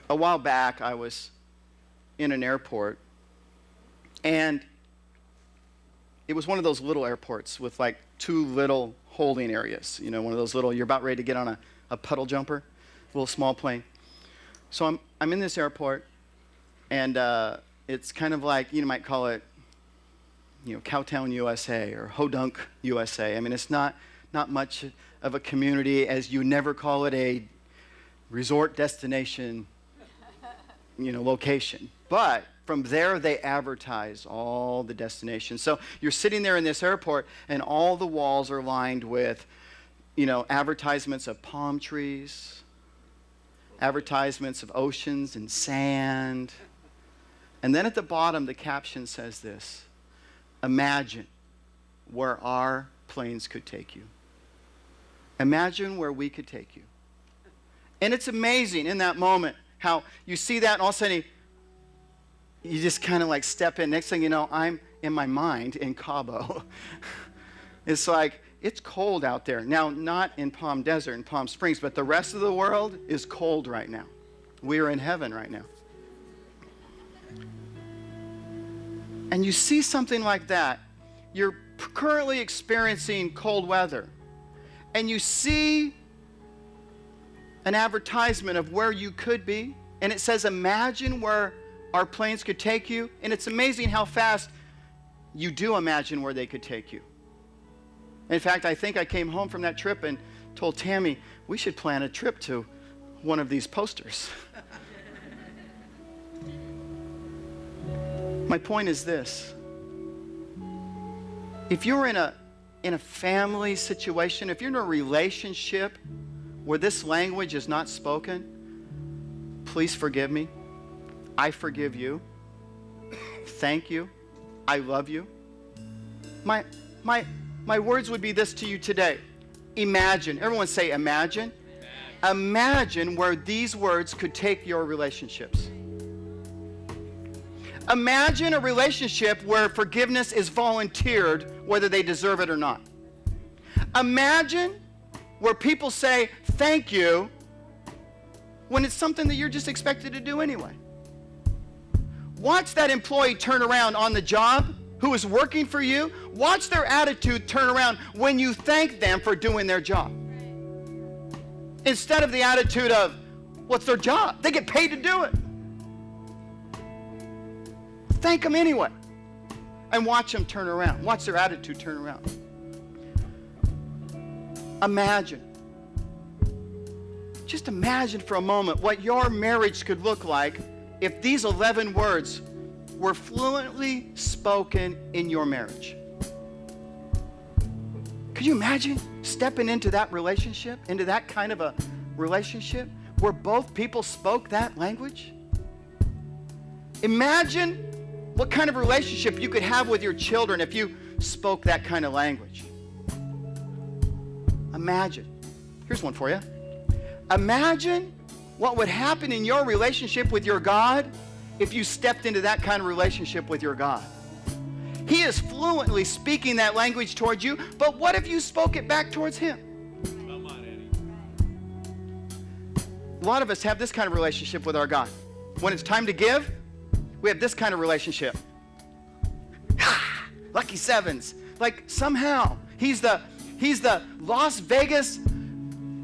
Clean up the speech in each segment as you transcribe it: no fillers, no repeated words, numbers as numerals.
A while back, I was in an airport, and it was one of those little airports with like 2 little holding areas. You know, one of those little, you're about ready to get on a puddle jumper, a little small plane. So I'm in this airport, and it's kind of like, you might call it, Cowtown, USA, or Hodunk, USA. I mean, it's not much of a community, as you never call it a resort destination, location. But from there, they advertise all the destinations. So you're sitting there in this airport, and all the walls are lined with, advertisements of palm trees, advertisements of oceans and sand. And then at the bottom, the caption says this: imagine where our planes could take you. Imagine where we could take you. And it's amazing in that moment how you see that, and all of a sudden you just kind of like step in. Next thing you know, I'm in my mind in Cabo. It's like, it's cold out there. Now, not in Palm Desert and Palm Springs, but the rest of the world is cold right now. We are in heaven right now. And you see something like that. You're currently experiencing cold weather. And you see an advertisement of where you could be. And it says, imagine where our planes could take you. And it's amazing how fast you do imagine where they could take you. In fact, I think I came home from that trip and told Tammy, we should plan a trip to one of these posters. My point is this: if you're in a family situation, if you're in a relationship where this language is not spoken, please forgive me. I forgive you. Thank you. I love you. My words would be this to you today. Imagine. Everyone say imagine. Imagine where these words could take your relationships. Imagine a relationship where forgiveness is volunteered, whether they deserve it or not. Imagine where people say thank you when it's something that you're just expected to do anyway. Watch that employee turn around on the job who is working for you. Watch their attitude turn around when you thank them for doing their job. Instead of the attitude of, what's their job? They get paid to do it. Thank them anyway. And watch them turn around. Watch their attitude turn around. Imagine. Just imagine for a moment what your marriage could look like if these 11 words were fluently spoken in your marriage. Could you imagine stepping into that relationship, into that kind of a relationship where both people spoke that language? Imagine what kind of relationship you could have with your children if you spoke that kind of language. Imagine. Here's one for you. Imagine what would happen in your relationship with your God if you stepped into that kind of relationship with your God. He is fluently speaking that language towards you, but what if you spoke it back towards him? Come on, Eddie. A lot of us have this kind of relationship with our God. When it's time to give, we have this kind of relationship. Lucky sevens. Like somehow he's the Las Vegas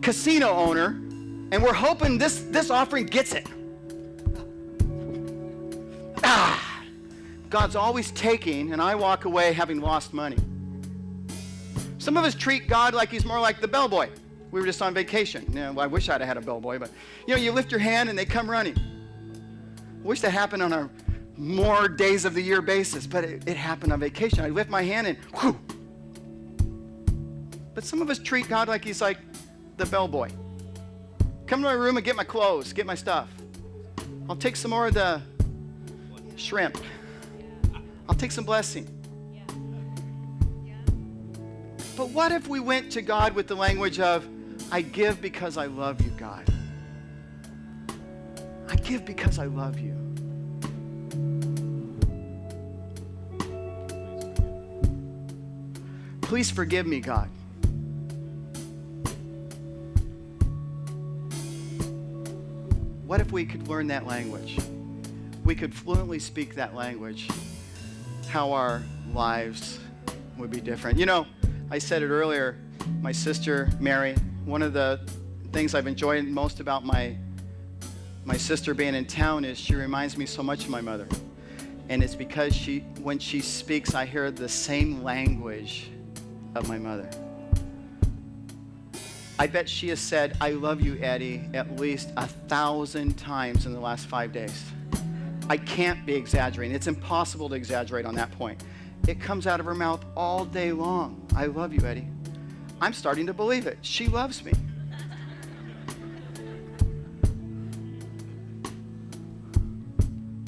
casino owner, and we're hoping this offering gets it. God's always taking, and I walk away having lost money. Some of us treat God like he's more like the bellboy. We were just on vacation. I wish I'd have had a bellboy, but you lift your hand and they come running. I wish that happened on a more days of the year basis, but it happened on vacation. I lift my hand and whew. But some of us treat God like he's like the bellboy. Come to my room and get my clothes, get my stuff. I'll take some more of the shrimp. I'll take some blessing. But what if we went to God with the language of, I give because I love you, God. I give because I love you. Please forgive me, God. What if we could learn that language? We could fluently speak that language. How our lives would be different. You know, I said it earlier, my sister, Mary, one of the things I've enjoyed most about my sister being in town is she reminds me so much of my mother. And it's because when she speaks, I hear the same language of my mother. I bet she has said, "I love you, Eddie," at least 1,000 times in the last 5 days. I can't be exaggerating. It's impossible to exaggerate on that point. It comes out of her mouth all day long. "I love you, Eddie." I'm starting to believe it. She loves me.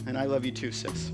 And I love you too, sis.